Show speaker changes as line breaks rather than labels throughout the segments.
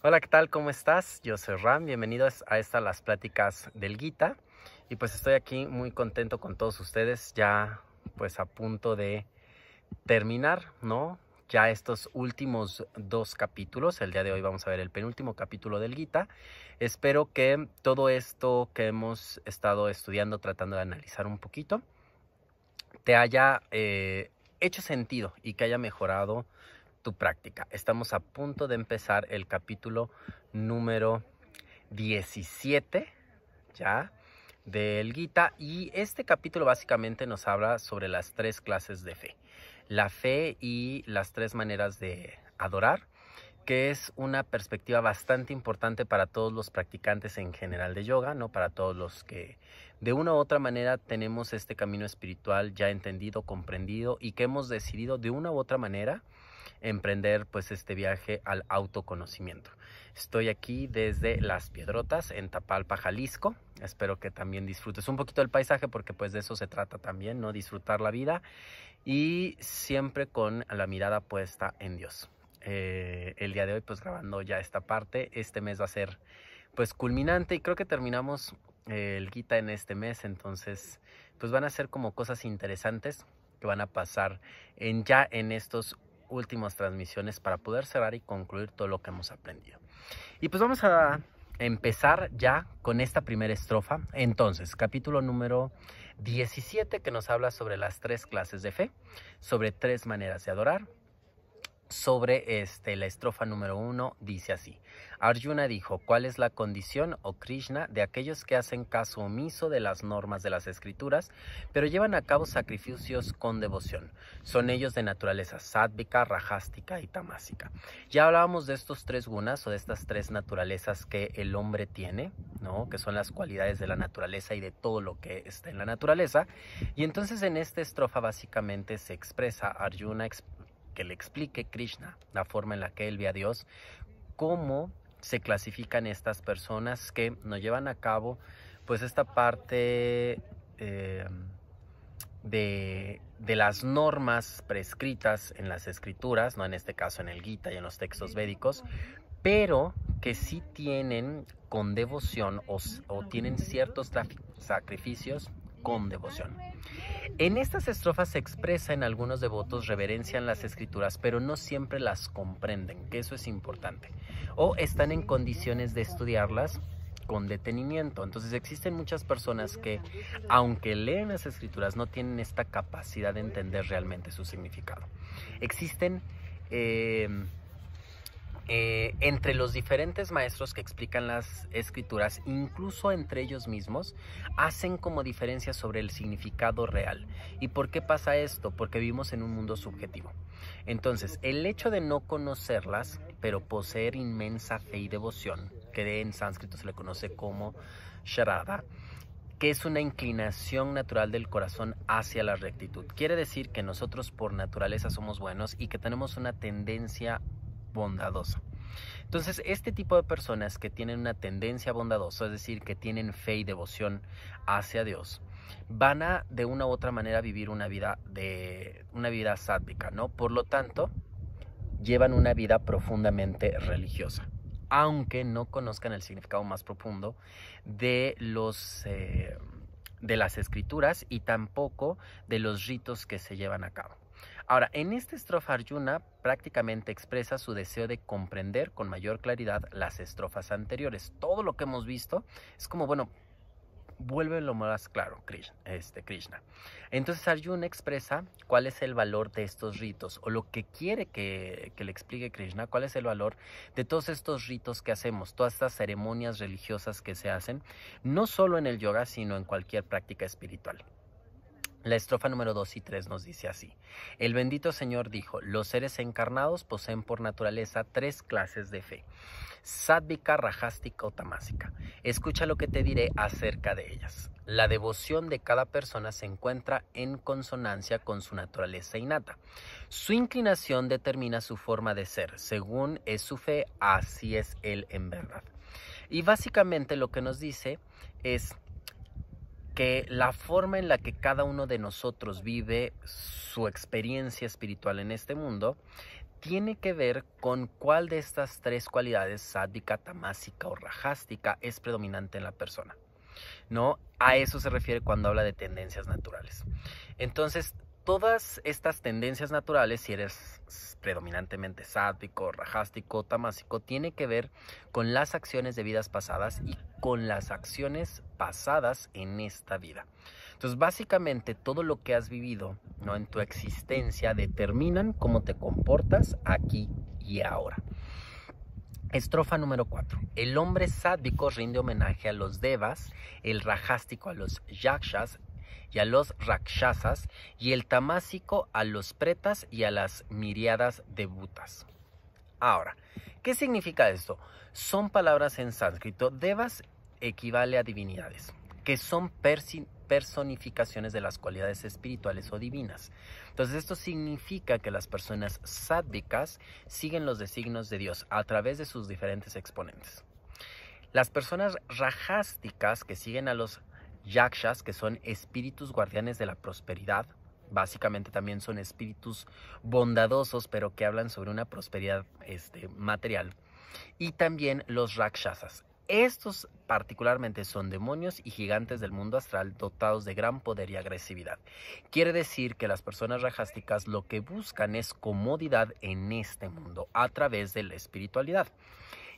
Hola, ¿qué tal? ¿Cómo estás? Yo soy Ram, bienvenidos a las pláticas del Gita. Y pues estoy aquí muy contento con todos ustedes, ya pues a punto de terminar, ¿no? Ya estos últimos dos capítulos, el día de hoy vamos a ver el penúltimo capítulo del Gita. Espero que todo esto que hemos estado estudiando, tratando de analizar un poquito, te haya hecho sentido y que haya mejorado tu práctica. Estamos a punto de empezar el capítulo número 17 ya del Gita, y este capítulo básicamente nos habla sobre las tres clases de fe. La fe y las tres maneras de adorar, que es una perspectiva bastante importante para todos los practicantes en general de yoga, ¿no? Para todos los que de una u otra manera tenemos este camino espiritual ya entendido, comprendido, y que hemos decidido de una u otra manera emprender pues este viaje al autoconocimiento. Estoy aquí desde Las Piedrotas en Tapalpa, Jalisco. Espero que también disfrutes un poquito del paisaje, porque pues de eso se trata también, ¿no? Disfrutar la vida y siempre con la mirada puesta en Dios. El día de hoy pues grabando ya esta parte. Este mes va a ser pues culminante y creo que terminamos el Gita en este mes, entonces pues van a ser como cosas interesantes que van a pasar ya en estos últimas transmisiones para poder cerrar y concluir todo lo que hemos aprendido. Y pues vamos a empezar ya con esta primera estrofa. Entonces, capítulo número 17, que nos habla sobre las tres clases de fe, sobre tres maneras de adorar. Sobre la estrofa número 1 dice así: Arjuna dijo, ¿cuál es la condición, oh Krishna, de aquellos que hacen caso omiso de las normas de las escrituras, pero llevan a cabo sacrificios con devoción? Son ellos de naturaleza sádvica, rajástica y tamásica. Ya hablábamos de estos tres gunas, o de estas tres naturalezas que el hombre tiene, ¿no? Que son las cualidades de la naturaleza y de todo lo que está en la naturaleza. Y entonces en esta estrofa básicamente se expresa Arjuna que le explique Krishna la forma en la que él ve a Dios, cómo se clasifican estas personas que nos llevan a cabo pues esta parte de las normas prescritas en las escrituras, no en este caso en el Gita y en los textos védicos, pero que sí tienen con devoción o tienen ciertos sacrificios con devoción. En estas estrofas se expresa en algunos devotos reverencian las escrituras, pero no siempre las comprenden, que eso es importante, o están en condiciones de estudiarlas con detenimiento. Entonces existen muchas personas que, aunque leen las escrituras, no tienen esta capacidad de entender realmente su significado. Existen entre los diferentes maestros que explican las escrituras, incluso entre ellos mismos, hacen como diferencia sobre el significado real. ¿Y por qué pasa esto? Porque vivimos en un mundo subjetivo. Entonces, el hecho de no conocerlas, pero poseer inmensa fe y devoción, que en sánscrito se le conoce como Shraddha, que es una inclinación natural del corazón hacia la rectitud. Quiere decir que nosotros por naturaleza somos buenos y que tenemos una tendencia bondadosa. Entonces, este tipo de personas que tienen una tendencia bondadosa, es decir, que tienen fe y devoción hacia Dios, van a de una u otra manera vivir una vida sádvica, ¿no? Por lo tanto, llevan una vida profundamente religiosa, aunque no conozcan el significado más profundo de de las escrituras y tampoco de los ritos que se llevan a cabo. Ahora, en esta estrofa Arjuna prácticamente expresa su deseo de comprender con mayor claridad las estrofas anteriores. Todo lo que hemos visto es como, bueno, vuélvelo más claro, Krishna. Entonces Arjuna expresa cuál es el valor de estos ritos, o lo que quiere que le explique Krishna, cuál es el valor de todos estos ritos que hacemos, todas estas ceremonias religiosas que se hacen, no solo en el yoga, sino en cualquier práctica espiritual. La estrofa número 2 y 3 nos dice así: el bendito Señor dijo, los seres encarnados poseen por naturaleza tres clases de fe, sádvica, rajástica o tamásica. Escucha lo que te diré acerca de ellas. La devoción de cada persona se encuentra en consonancia con su naturaleza innata. Su inclinación determina su forma de ser. Según es su fe, así es él en verdad. Y básicamente lo que nos dice es que la forma en la que cada uno de nosotros vive su experiencia espiritual en este mundo tiene que ver con cuál de estas tres cualidades, sádvica, tamásica o rajástica, es predominante en la persona, ¿no? A eso se refiere cuando habla de tendencias naturales. Entonces, todas estas tendencias naturales, si eres predominantemente sádvico, rajástico, tamásico, tiene que ver con las acciones de vidas pasadas y con las acciones pasadas en esta vida. Entonces, básicamente, todo lo que has vivido, ¿no?, en tu existencia determinan cómo te comportas aquí y ahora. Estrofa número 4. El hombre sádvico rinde homenaje a los devas, el rajástico a los yakshas y a los rakshasas, y el tamásico a los pretas y a las miriadas de bhutas. Ahora, ¿qué significa esto? Son palabras en sánscrito. Devas equivale a divinidades, que son personificaciones de las cualidades espirituales o divinas. Entonces, esto significa que las personas sádvicas siguen los designios de Dios a través de sus diferentes exponentes. Las personas rajásticas, que siguen a los yakshas, que son espíritus guardianes de la prosperidad, básicamente también son espíritus bondadosos, pero que hablan sobre una prosperidad material. Y también los rakshasas. Estos particularmente son demonios y gigantes del mundo astral dotados de gran poder y agresividad. Quiere decir que las personas rajásticas lo que buscan es comodidad en este mundo a través de la espiritualidad.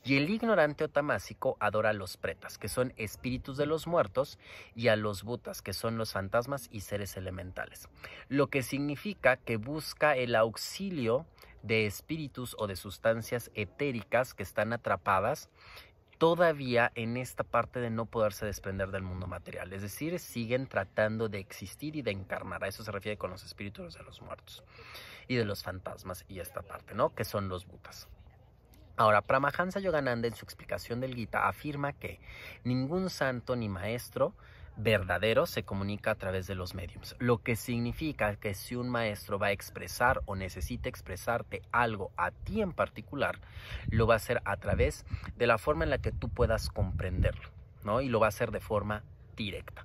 Y el ignorante o tamásico adora a los pretas, que son espíritus de los muertos, y a los bhutas, que son los fantasmas y seres elementales. Lo que significa que busca el auxilio de espíritus o de sustancias etéricas que están atrapadas todavía en esta parte de no poderse desprender del mundo material. Es decir, siguen tratando de existir y de encarnar. A eso se refiere con los espíritus de los muertos y de los fantasmas y esta parte, ¿no?, que son los bhutas. Ahora, Paramahansa Yogananda en su explicación del Gita afirma que ningún santo ni maestro verdadero se comunica a través de los médiums, lo que significa que si un maestro va a expresar o necesita expresarte algo a ti en particular, lo va a hacer a través de la forma en la que tú puedas comprenderlo, ¿no? Y lo va a hacer de forma directa.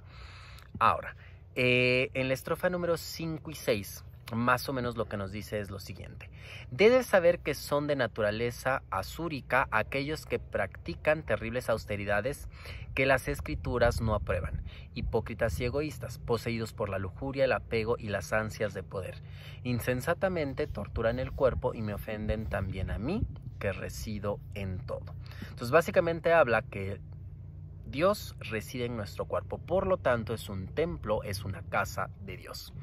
Ahora, en la estrofa número 5 y 6, más o menos lo que nos dice es lo siguiente. Debes saber que son de naturaleza asúrica aquellos que practican terribles austeridades que las escrituras no aprueban, hipócritas y egoístas, poseídos por la lujuria, el apego y las ansias de poder. Insensatamente torturan el cuerpo y me ofenden también a mí, que resido en todo. Entonces, básicamente habla que Dios reside en nuestro cuerpo, por lo tanto es un templo, es una casa de Dios.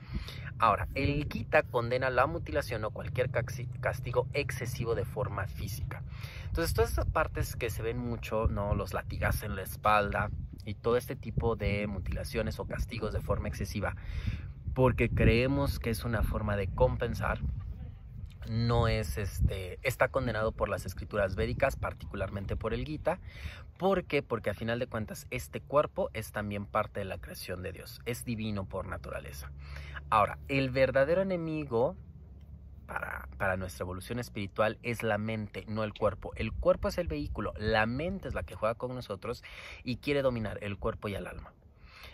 Ahora, el Gita condena la mutilación o cualquier castigo excesivo de forma física. Entonces, todas estas partes que se ven mucho, ¿no?, los latigazos en la espalda y todo este tipo de mutilaciones o castigos de forma excesiva, porque creemos que es una forma de compensar, no es está condenado por las escrituras védicas, particularmente por el Gita. ¿Por qué? Porque a final de cuentas este cuerpo es también parte de la creación de Dios, es divino por naturaleza. Ahora, el verdadero enemigo para nuestra evolución espiritual es la mente, no el cuerpo. El cuerpo es el vehículo, la mente es la que juega con nosotros y quiere dominar el cuerpo y el alma.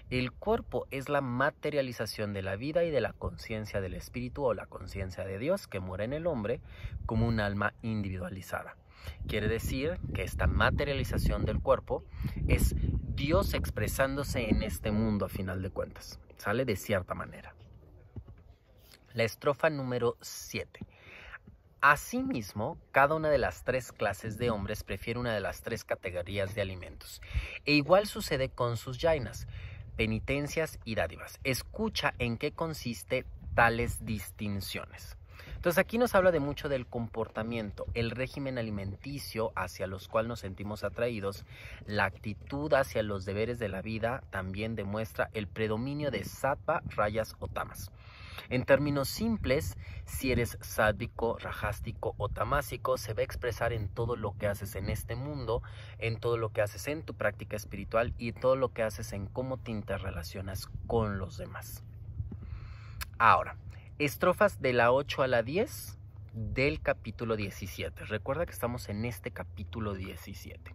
El cuerpo es la materialización de la vida y de la conciencia del espíritu o la conciencia de Dios que mora en el hombre como un alma individualizada. Quiere decir que esta materialización del cuerpo es Dios expresándose en este mundo a final de cuentas. Sale de cierta manera. La estrofa número 7. Asimismo, cada una de las tres clases de hombres prefiere una de las tres categorías de alimentos. E igual sucede con sus jainas, penitencias y dádivas. Escucha en qué consiste tales distinciones. Entonces aquí nos habla de mucho del comportamiento, el régimen alimenticio hacia los cuales nos sentimos atraídos, la actitud hacia los deberes de la vida también demuestra el predominio de sattva, rayas o tamas. En términos simples, si eres sádvico, rajástico o tamásico, se va a expresar en todo lo que haces en este mundo, en todo lo que haces en tu práctica espiritual y todo lo que haces en cómo te interrelacionas con los demás. Ahora, estrofas de la 8 a la 10 del capítulo 17. Recuerda que estamos en este capítulo 17.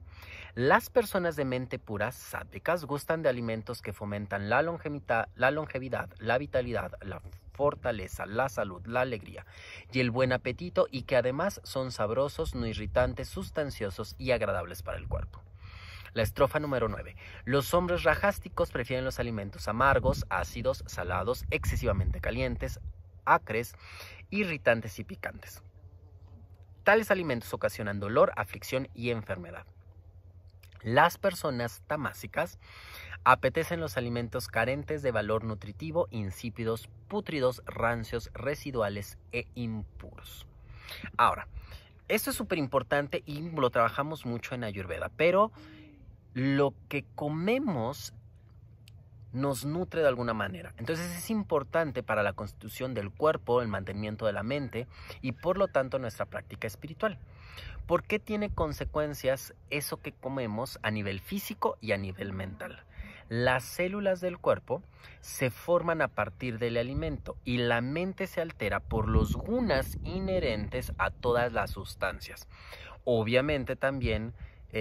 Las personas de mente pura, sádvicas, gustan de alimentos que fomentan la longevidad, la vitalidad, la fortaleza, la salud, la alegría y el buen apetito, y que además son sabrosos, no irritantes, sustanciosos y agradables para el cuerpo. La estrofa número 9. Los hombres rajásticos prefieren los alimentos amargos, ácidos, salados, excesivamente calientes, acres, irritantes y picantes. Tales alimentos ocasionan dolor, aflicción y enfermedad. Las personas tamásicas apetecen los alimentos carentes de valor nutritivo, insípidos, pútridos, rancios, residuales e impuros. Ahora, esto es súper importante y lo trabajamos mucho en Ayurveda, pero lo que comemos nos nutre de alguna manera. Entonces es importante para la constitución del cuerpo, el mantenimiento de la mente y por lo tanto nuestra práctica espiritual. ¿Por qué tiene consecuencias eso que comemos a nivel físico y a nivel mental? Las células del cuerpo se forman a partir del alimento y la mente se altera por los gunas inherentes a todas las sustancias. Obviamente también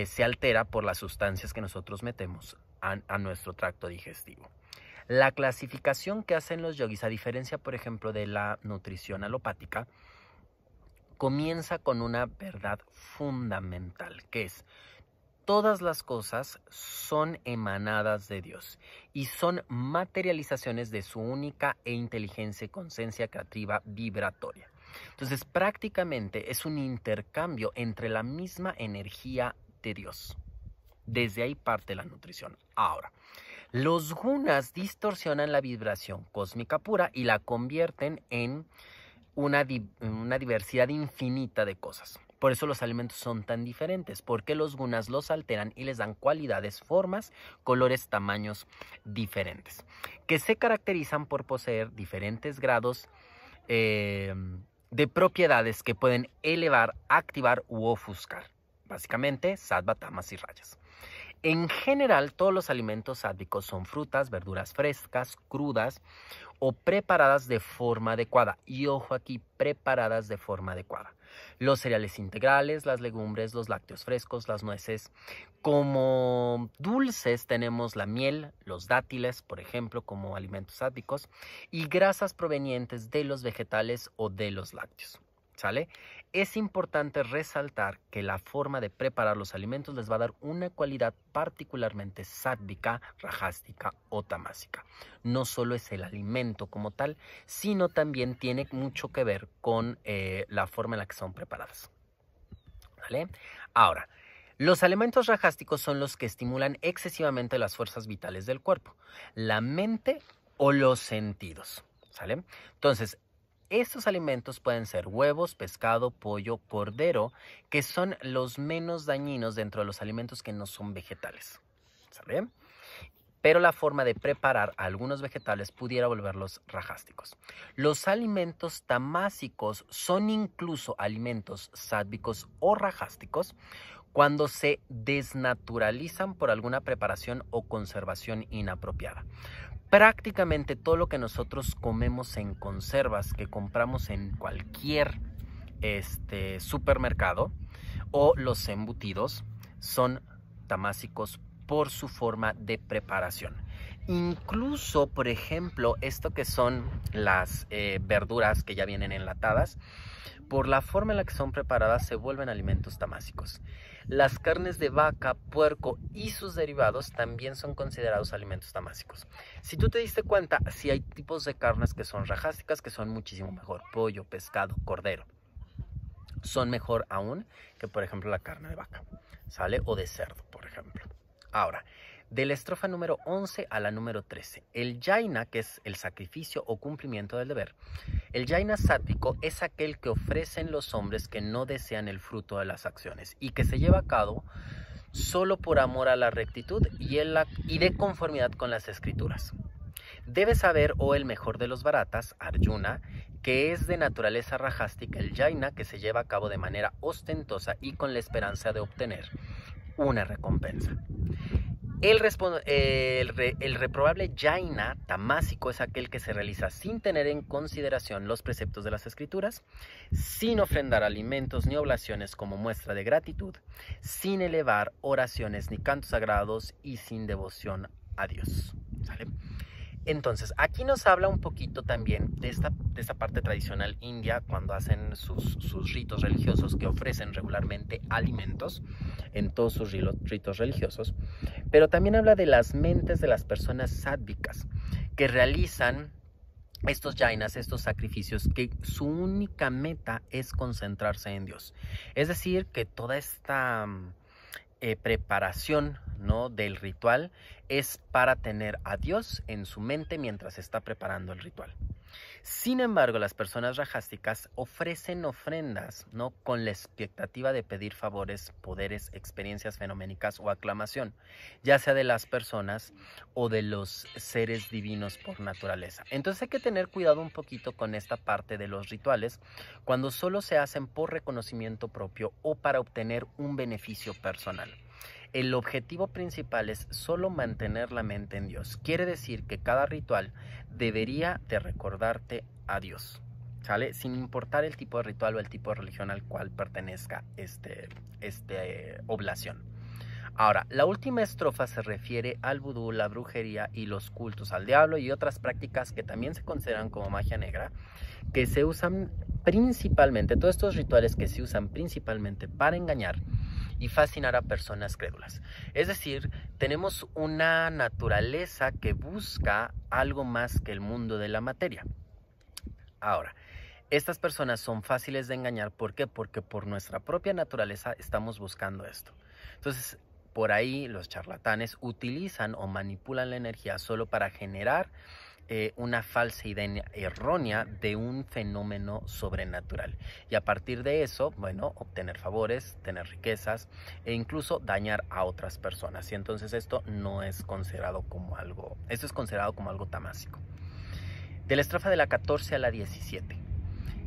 se altera por las sustancias que nosotros metemos a nuestro tracto digestivo. La clasificación que hacen los yogis, a diferencia, por ejemplo, de la nutrición alopática, comienza con una verdad fundamental, que es: todas las cosas son emanadas de Dios y son materializaciones de su única e inteligente conciencia creativa vibratoria. Entonces, prácticamente es un intercambio entre la misma energía de Dios. Desde ahí parte la nutrición. Ahora, los gunas distorsionan la vibración cósmica pura y la convierten en una diversidad infinita de cosas. Por eso los alimentos son tan diferentes, porque los gunas los alteran y les dan cualidades, formas, colores, tamaños diferentes, que se caracterizan por poseer diferentes grados de propiedades que pueden elevar, activar u ofuscar. Básicamente, sattva, tamas y rajas. En general, todos los alimentos sádvicos son frutas, verduras frescas, crudas o preparadas de forma adecuada. Y ojo aquí, preparadas de forma adecuada. Los cereales integrales, las legumbres, los lácteos frescos, las nueces. Como dulces tenemos la miel, los dátiles, por ejemplo, como alimentos sádvicos, y grasas provenientes de los vegetales o de los lácteos. ¿Sale? Es importante resaltar que la forma de preparar los alimentos les va a dar una cualidad particularmente sádvica, rajástica o tamásica. No solo es el alimento como tal, sino también tiene mucho que ver con la forma en la que son preparadas. ¿Vale? Ahora, los alimentos rajásticos son los que estimulan excesivamente las fuerzas vitales del cuerpo, la mente o los sentidos. ¿Sale? Entonces, estos alimentos pueden ser huevos, pescado, pollo, cordero, que son los menos dañinos dentro de los alimentos que no son vegetales. ¿Sabe? Pero la forma de preparar algunos vegetales pudiera volverlos rajásticos. Los alimentos tamásicos son incluso alimentos sádvicos o rajásticos cuando se desnaturalizan por alguna preparación o conservación inapropiada. Prácticamente todo lo que nosotros comemos en conservas que compramos en cualquier supermercado o los embutidos son tamásicos por su forma de preparación. Incluso, por ejemplo, esto que son las verduras que ya vienen enlatadas, por la forma en la que son preparadas se vuelven alimentos tamásicos. Las carnes de vaca, puerco y sus derivados también son considerados alimentos tamásicos. Si tú te diste cuenta, sí hay tipos de carnes que son rajásticas, que son muchísimo mejor. Pollo, pescado, cordero. Son mejor aún que, por ejemplo, la carne de vaca, ¿sale? O de cerdo, por ejemplo. Ahora, de la estrofa número 11 a la número 13. El yaina, que es el sacrificio o cumplimiento del deber. El yaina sátvico es aquel que ofrecen los hombres que no desean el fruto de las acciones y que se lleva a cabo solo por amor a la rectitud y de conformidad con las escrituras. Debe saber, el mejor de los bharatas, Arjuna, que es de naturaleza rajástica el yaina que se lleva a cabo de manera ostentosa y con la esperanza de obtener una recompensa. El reprobable yaina tamásico es aquel que se realiza sin tener en consideración los preceptos de las escrituras, sin ofrendar alimentos ni oblaciones como muestra de gratitud, sin elevar oraciones ni cantos sagrados y sin devoción a Dios. ¿Sale? Entonces, aquí nos habla un poquito también de esta parte tradicional india cuando hacen sus ritos religiosos que ofrecen regularmente alimentos en todos sus ritos religiosos, pero también habla de las mentes de las personas sádvicas que realizan estos jainas, estos sacrificios, que su única meta es concentrarse en Dios. Es decir, que toda esta preparación, ¿no?, del ritual es para tener a Dios en su mente mientras está preparando el ritual. Sin embargo, las personas rajásticas ofrecen ofrendas, ¿no?, con la expectativa de pedir favores, poderes, experiencias fenoménicas o aclamación, ya sea de las personas o de los seres divinos por naturaleza. Entonces hay que tener cuidado un poquito con esta parte de los rituales cuando solo se hacen por reconocimiento propio o para obtener un beneficio personal. El objetivo principal es solo mantener la mente en Dios. Quiere decir que cada ritual debería de recordarte a Dios, ¿sale? Sin importar el tipo de ritual o el tipo de religión al cual pertenezca oblación. Ahora, la última estrofa se refiere al vudú, la brujería y los cultos al diablo y otras prácticas que también se consideran como magia negra, que se usan principalmente, todos estos rituales que se usan principalmente para engañar y fascinar a personas crédulas. Es decir, tenemos una naturaleza que busca algo más que el mundo de la materia. Ahora, estas personas son fáciles de engañar. ¿Por qué? Porque por nuestra propia naturaleza estamos buscando esto. Entonces, por ahí los charlatanes utilizan o manipulan la energía solo para generar una falsa idea errónea de un fenómeno sobrenatural. Y a partir de eso, bueno, obtener favores, tener riquezas e incluso dañar a otras personas. Y entonces esto no es considerado como algo, esto es considerado como algo tamásico. De la estrofa de la 14 a la 17.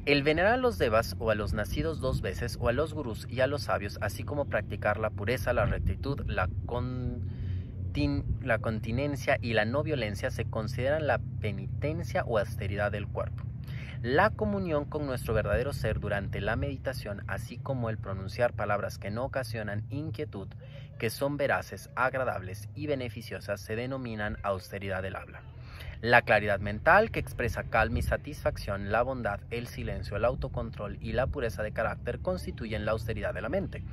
El venerar a los devas o a los nacidos dos veces o a los gurús y a los sabios, así como practicar la pureza, la rectitud, la continencia y la no violencia se consideran la penitencia o austeridad del cuerpo. La comunión con nuestro verdadero ser durante la meditación, así como el pronunciar palabras que no ocasionan inquietud, que son veraces, agradables y beneficiosas, se denominan austeridad del habla. La claridad mental, que expresa calma y satisfacción, la bondad, el silencio, el autocontrol y la pureza de carácter, constituyen la austeridad de la mente.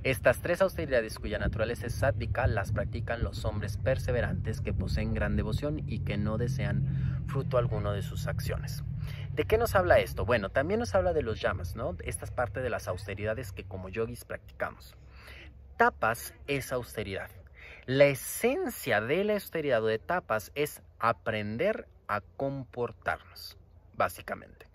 Estas tres austeridades, cuya naturaleza es sádvica, las practican los hombres perseverantes que poseen gran devoción y que no desean fruto alguno de sus acciones. ¿De qué nos habla esto? Bueno, también nos habla de los yamas, ¿no? Esta es parte de las austeridades que como yogis practicamos. Tapas es austeridad. La esencia de la austeridad o de tapas es aprender a comportarnos, básicamente.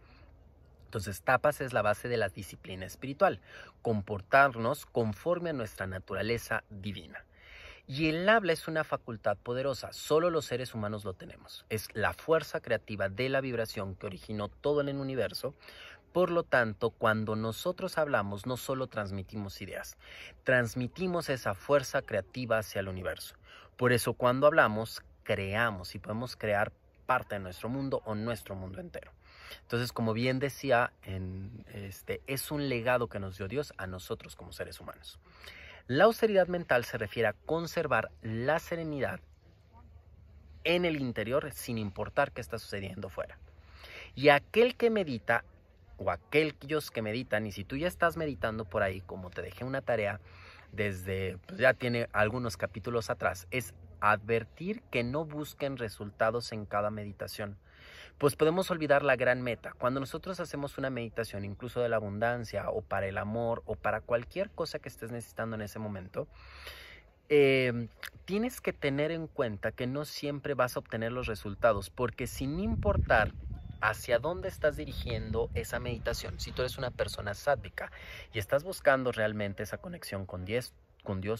Entonces, tapas es la base de la disciplina espiritual, comportarnos conforme a nuestra naturaleza divina. Y el habla es una facultad poderosa, solo los seres humanos lo tenemos. Es la fuerza creativa de la vibración que originó todo en el universo. Por lo tanto, cuando nosotros hablamos, no solo transmitimos ideas, transmitimos esa fuerza creativa hacia el universo. Por eso, cuando hablamos, creamos y podemos crear parte de nuestro mundo o nuestro mundo entero. Entonces, como bien decía, es un legado que nos dio Dios a nosotros como seres humanos. La austeridad mental se refiere a conservar la serenidad en el interior sin importar qué está sucediendo fuera. Y aquel que medita, o aquellos que meditan, y si tú ya estás meditando por ahí, como te dejé una tarea desde, pues ya tiene algunos capítulos atrás, es advertir que no busquen resultados en cada meditación. Pues podemos olvidar la gran meta. Cuando nosotros hacemos una meditación, incluso de la abundancia, o para el amor, o para cualquier cosa que estés necesitando en ese momento, tienes que tener en cuenta que no siempre vas a obtener los resultados, porque sin importar hacia dónde estás dirigiendo esa meditación, si tú eres una persona sádvica y estás buscando realmente esa conexión con Dios,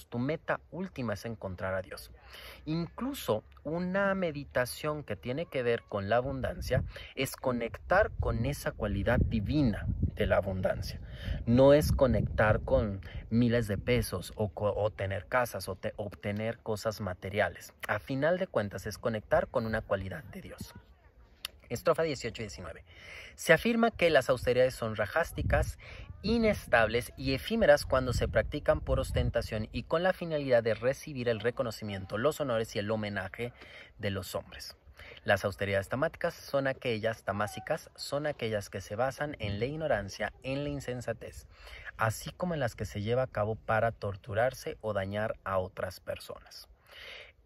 tu meta última es encontrar a Dios. Incluso una meditación que tiene que ver con la abundancia es conectar con esa cualidad divina de la abundancia. No es conectar con miles de pesos o tener casas o obtener cosas materiales. A final de cuentas es conectar con una cualidad de Dios. Estrofa 18 y 19. Se afirma que las austeridades son rajásticas, inestables y efímeras cuando se practican por ostentación y con la finalidad de recibir el reconocimiento, los honores y el homenaje de los hombres. Las austeridades tamásicas son aquellas que se basan en la ignorancia, en la insensatez, así como en las que se lleva a cabo para torturarse o dañar a otras personas.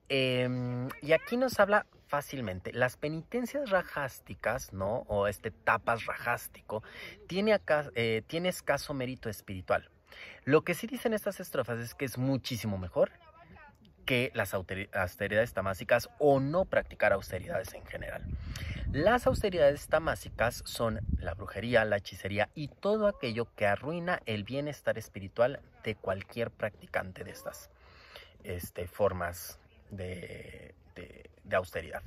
Y aquí nos habla fácilmente. Las penitencias rajásticas, ¿no? O tapas rajástico, tiene escaso mérito espiritual. Lo que sí dicen estas estrofas es que es muchísimo mejor que las austeridades tamásicas o no practicar austeridades en general. Las austeridades tamásicas son la brujería, la hechicería y todo aquello que arruina el bienestar espiritual de cualquier practicante de estas formas de austeridad.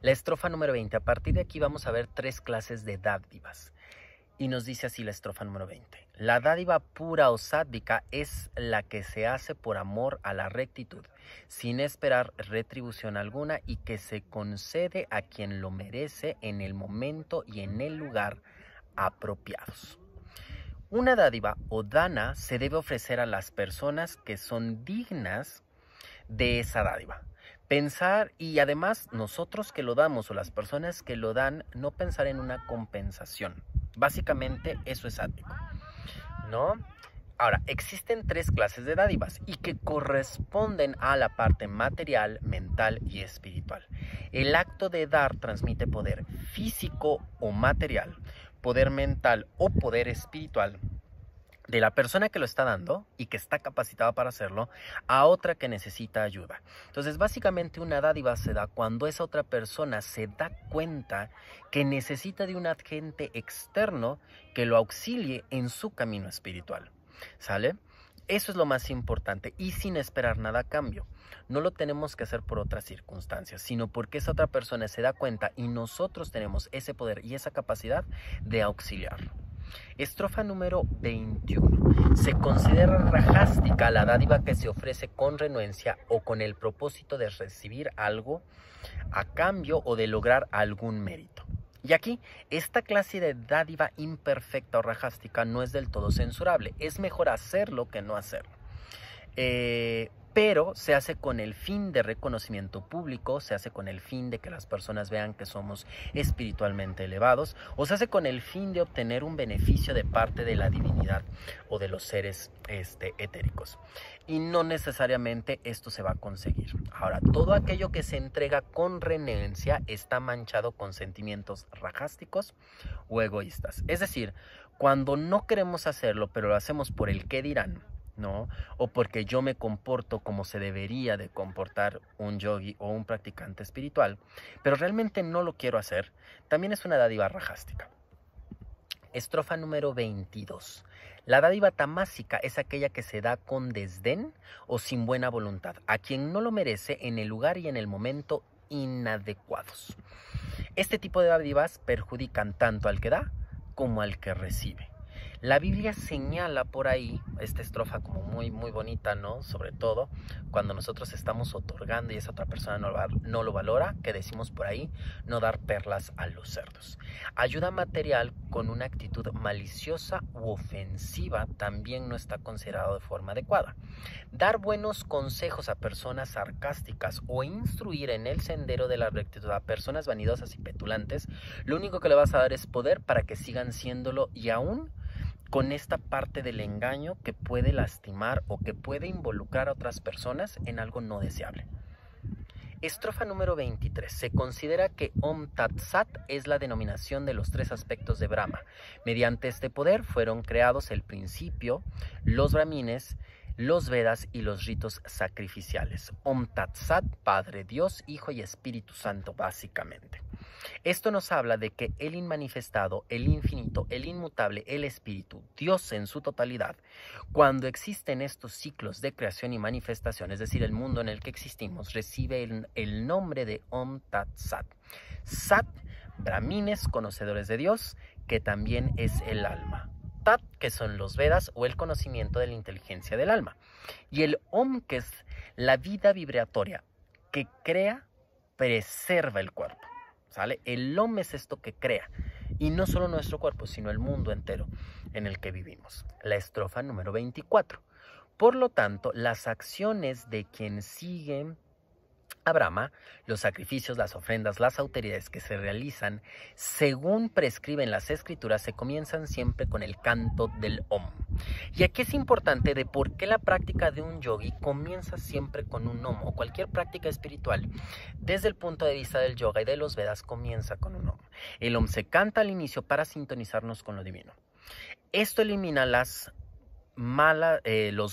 La estrofa número 20. A partir de aquí vamos a ver 3 clases de dádivas. Y nos dice así la estrofa número 20. La dádiva pura o sádvica es la que se hace por amor a la rectitud, sin esperar retribución alguna y que se concede a quien lo merece en el momento y en el lugar apropiados. Una dádiva o dana se debe ofrecer a las personas que son dignas de esa dádiva. Pensar, y además nosotros que lo damos o las personas que lo dan, no pensar en una compensación. Básicamente eso es sádico, ¿no? Ahora, existen 3 clases de dádivas y que corresponden a la parte material, mental y espiritual. El acto de dar transmite poder físico o material, poder mental o poder espiritual de la persona que lo está dando y que está capacitada para hacerlo a otra que necesita ayuda. Entonces, básicamente una dádiva se da cuando esa otra persona se da cuenta que necesita de un agente externo que lo auxilie en su camino espiritual. ¿Sale? Eso es lo más importante y sin esperar nada a cambio. No lo tenemos que hacer por otras circunstancias, sino porque esa otra persona se da cuenta y nosotros tenemos ese poder y esa capacidad de auxiliarlo. Estrofa número 21. Se considera rajástica la dádiva que se ofrece con renuencia o con el propósito de recibir algo a cambio o de lograr algún mérito. Y aquí, esta clase de dádiva imperfecta o rajástica no es del todo censurable. Es mejor hacerlo que no hacerlo. Pero se hace con el fin de reconocimiento público, se hace con el fin de que las personas vean que somos espiritualmente elevados, o se hace con el fin de obtener un beneficio de parte de la divinidad o de los seres etéricos. Y no necesariamente esto se va a conseguir. Ahora, todo aquello que se entrega con renuencia está manchado con sentimientos rajásticos o egoístas. Es decir, cuando no queremos hacerlo, pero lo hacemos por el qué dirán, ¿no? O porque yo me comporto como se debería de comportar un yogi o un practicante espiritual, pero realmente no lo quiero hacer, también es una dádiva rajástica. Estrofa número 22. La dádiva tamásica es aquella que se da con desdén o sin buena voluntad, a quien no lo merece en el lugar y en el momento inadecuados. Este tipo de dádivas perjudican tanto al que da como al que recibe. La Biblia señala por ahí esta estrofa como muy bonita, ¿no? Sobre todo cuando nosotros estamos otorgando y esa otra persona no lo valora, que decimos por ahí, no dar perlas a los cerdos. Ayuda material con una actitud maliciosa u ofensiva también no está considerado de forma adecuada. Dar buenos consejos a personas sarcásticas o instruir en el sendero de la rectitud a personas vanidosas y petulantes, lo único que le vas a dar es poder para que sigan siéndolo y aún con esta parte del engaño que puede lastimar o que puede involucrar a otras personas en algo no deseable. Estrofa número 23. Se considera que Om Tat Sat es la denominación de los 3 aspectos de Brahma. Mediante este poder fueron creados el principio, los brahmines, los Vedas y los ritos sacrificiales. Om Tat Sat, Padre, Dios, Hijo y Espíritu Santo, básicamente. Esto nos habla de que el inmanifestado, el infinito, el inmutable, el espíritu, Dios en su totalidad, cuando existen estos ciclos de creación y manifestación, es decir, el mundo en el que existimos, recibe el nombre de Om Tat Sat. Sat, brahmines, conocedores de Dios, que también es el alma. Tat, que son los Vedas o el conocimiento de la inteligencia del alma. Y el Om, que es la vida vibratoria, que crea, preserva el cuerpo. ¿Sale? El Om es esto que crea, y no solo nuestro cuerpo, sino el mundo entero en el que vivimos. La estrofa número 24. Por lo tanto, las acciones de quien sigue a Brahma, los sacrificios, las ofrendas, las autoridades que se realizan según prescriben las escrituras se comienzan siempre con el canto del Om. Y aquí es importante de por qué la práctica de un yogi comienza siempre con un Om, o cualquier práctica espiritual desde el punto de vista del yoga y de los Vedas comienza con un Om. El Om se canta al inicio para sintonizarnos con lo divino. Esto elimina los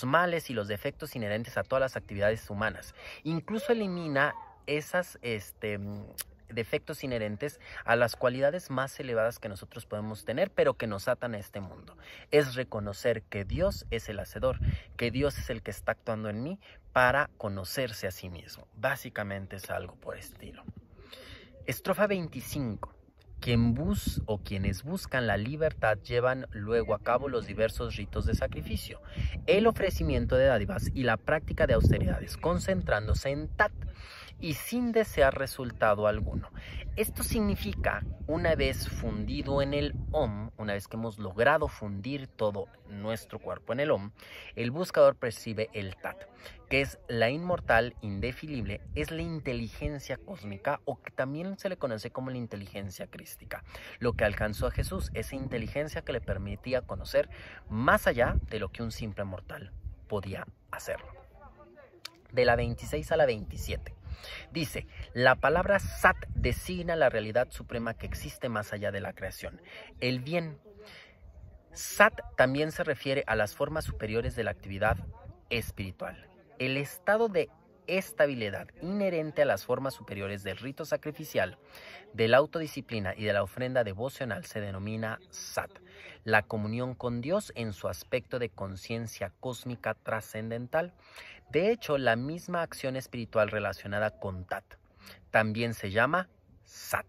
males y los defectos inherentes a todas las actividades humanas. Incluso elimina esos defectos inherentes a las cualidades más elevadas que nosotros podemos tener, pero que nos atan a este mundo. Es reconocer que Dios es el hacedor, que Dios es el que está actuando en mí para conocerse a sí mismo. Básicamente es algo por estilo. Estrofa 25. Quienes buscan la libertad llevan luego a cabo los diversos ritos de sacrificio, el ofrecimiento de dádivas y la práctica de austeridades, concentrándose en Tat y sin desear resultado alguno. Esto significa, una vez fundido en el Om, una vez que hemos logrado fundir todo nuestro cuerpo en el Om, el buscador percibe el Tat, que es la inmortal, indefinible, es la inteligencia cósmica, o que también se le conoce como la inteligencia crística, lo que alcanzó a Jesús, esa inteligencia que le permitía conocer más allá de lo que un simple mortal podía hacerlo. De la 26 a la 27. Dice, la palabra Sat designa la realidad suprema que existe más allá de la creación, el bien. Sat también se refiere a las formas superiores de la actividad espiritual. El estado de estabilidad inherente a las formas superiores del rito sacrificial, de la autodisciplina y de la ofrenda devocional se denomina Sat, la comunión con Dios en su aspecto de conciencia cósmica trascendental. De hecho, la misma acción espiritual relacionada con Tat también se llama Sat.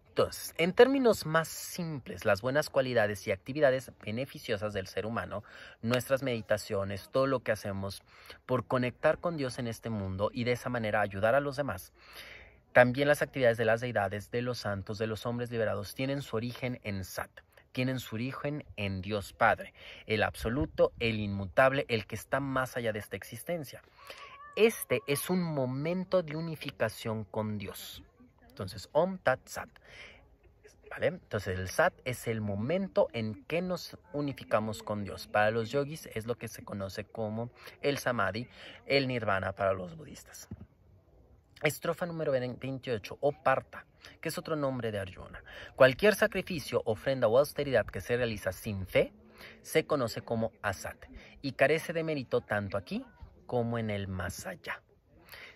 Entonces, en términos más simples, las buenas cualidades y actividades beneficiosas del ser humano, nuestras meditaciones, todo lo que hacemos por conectar con Dios en este mundo y de esa manera ayudar a los demás, también las actividades de las deidades, de los santos, de los hombres liberados, tienen su origen en Sat. Tienen su origen en Dios Padre, el absoluto, el inmutable, el que está más allá de esta existencia. Este es un momento de unificación con Dios. Entonces, Om Tat Sat. ¿Vale? Entonces, el Sat es el momento en que nos unificamos con Dios. Para los yogis es lo que se conoce como el Samadhi, el Nirvana para los budistas. Estrofa número 28, o Parta, que es otro nombre de Arjuna. Cualquier sacrificio, ofrenda o austeridad que se realiza sin fe se conoce como asat y carece de mérito tanto aquí como en el más allá.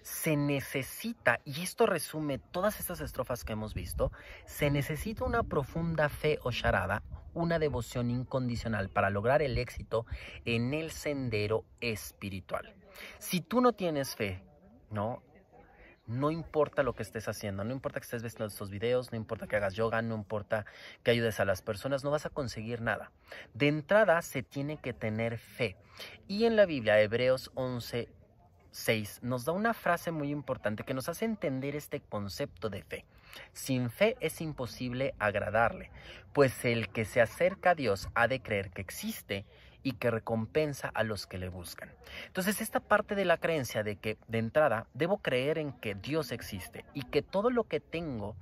Se necesita, y esto resume todas estas estrofas que hemos visto, se necesita una profunda fe o sharada, una devoción incondicional para lograr el éxito en el sendero espiritual. Si tú no tienes fe, no importa lo que estés haciendo, no importa que estés viendo estos videos, no importa que hagas yoga, no importa que ayudes a las personas, no vas a conseguir nada. De entrada se tiene que tener fe. Y en la Biblia, Hebreos 11:6, nos da una frase muy importante que nos hace entender este concepto de fe. Sin fe es imposible agradarle, pues el que se acerca a Dios ha de creer que existe y que recompensa a los que le buscan. Entonces, esta parte de la creencia de que de entrada debo creer en que Dios existe y que todo lo que tengo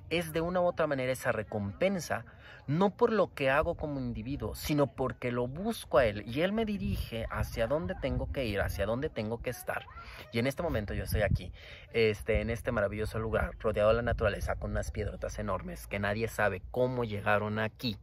es de una u otra manera esa recompensa, no por lo que hago como individuo, sino porque lo busco a Él y Él me dirige hacia dónde tengo que ir, hacia dónde tengo que estar. Y en este momento yo estoy aquí, en este maravilloso lugar, rodeado de la naturaleza, con unas piedrotas enormes que nadie sabe cómo llegaron aquí,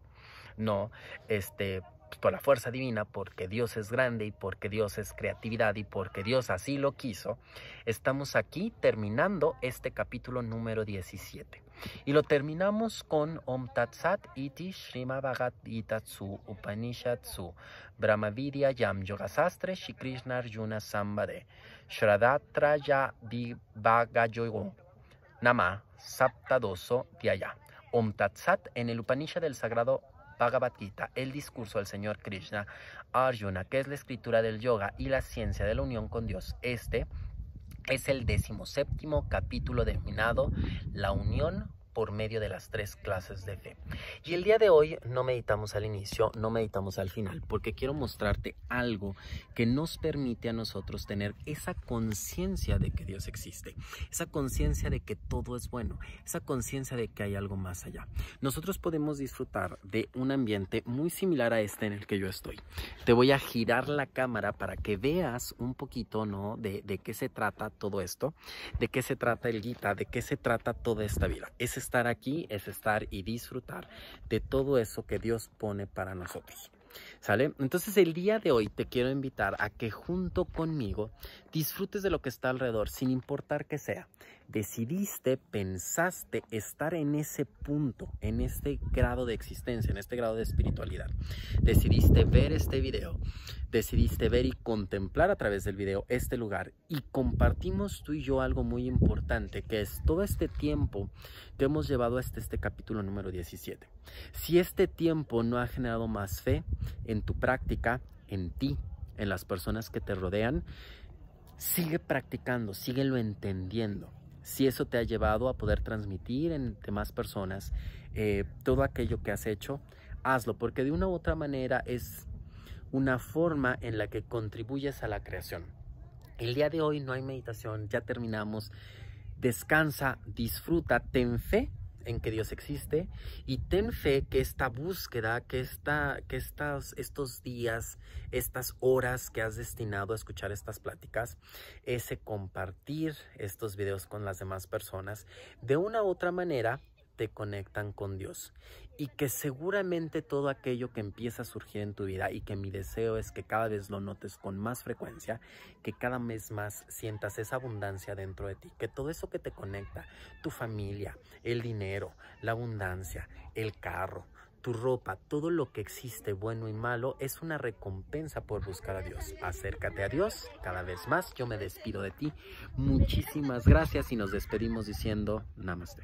por la fuerza divina, porque Dios es grande y porque Dios es creatividad y porque Dios así lo quiso. Estamos aquí terminando este capítulo número 17 y lo terminamos con Om Tat Sat Iti Srimad Bhagavad Gita Tsu Upanishad Tsu Brahmavidya Yam Yogasastre Shri Krishna Arjuna Sambade Shradatra Ya Divagayogo Nama Saptadoso Vyaya. Om Tat Sat en el Upanishad del Sagrado Bhagavad Gita, el discurso del Señor Krishna a Arjuna, que es la escritura del yoga y la ciencia de la unión con Dios. Este es el 17º capítulo denominado La unión por medio de las 3 clases de fe. Y el día de hoy no meditamos al inicio, no meditamos al final, porque quiero mostrarte algo que nos permite a nosotros tener esa conciencia de que Dios existe, esa conciencia de que todo es bueno, esa conciencia de que hay algo más allá. Nosotros podemos disfrutar de un ambiente muy similar a este en el que yo estoy. Te voy a girar la cámara para que veas un poquito, ¿no?, de qué se trata todo esto, de qué se trata el Gita, de qué se trata toda esta vida. Es estar aquí, es estar y disfrutar de todo eso que Dios pone para nosotros. ¿Sale? Entonces el día de hoy te quiero invitar a que junto conmigo disfrutes de lo que está alrededor, sin importar qué sea. Decidiste, pensaste estar en ese punto, en este grado de existencia, en este grado de espiritualidad. Decidiste ver este video, decidiste ver y contemplar a través del video este lugar, y compartimos tú y yo algo muy importante, que es todo este tiempo que hemos llevado hasta este capítulo número 17. Si este tiempo no ha generado más fe en tu práctica, en ti, en las personas que te rodean, sigue practicando, síguelo entendiendo. Si eso te ha llevado a poder transmitir en demás personas todo aquello que has hecho, hazlo, porque de una u otra manera es una forma en la que contribuyes a la creación. El día de hoy no hay meditación, ya terminamos. Descansa, disfruta, ten fe en que Dios existe, y ten fe que esta búsqueda, que estos días, estas horas que has destinado a escuchar estas pláticas, ese compartir estos videos con las demás personas, de una u otra manera te conectan con Dios, y que seguramente todo aquello que empieza a surgir en tu vida, y que mi deseo es que cada vez lo notes con más frecuencia, que cada vez más sientas esa abundancia dentro de ti, que todo eso que te conecta, tu familia, el dinero, la abundancia, el carro, tu ropa, todo lo que existe bueno y malo, es una recompensa por buscar a Dios. Acércate a Dios cada vez más. Yo me despido de ti. Muchísimas gracias y nos despedimos diciendo Namaste.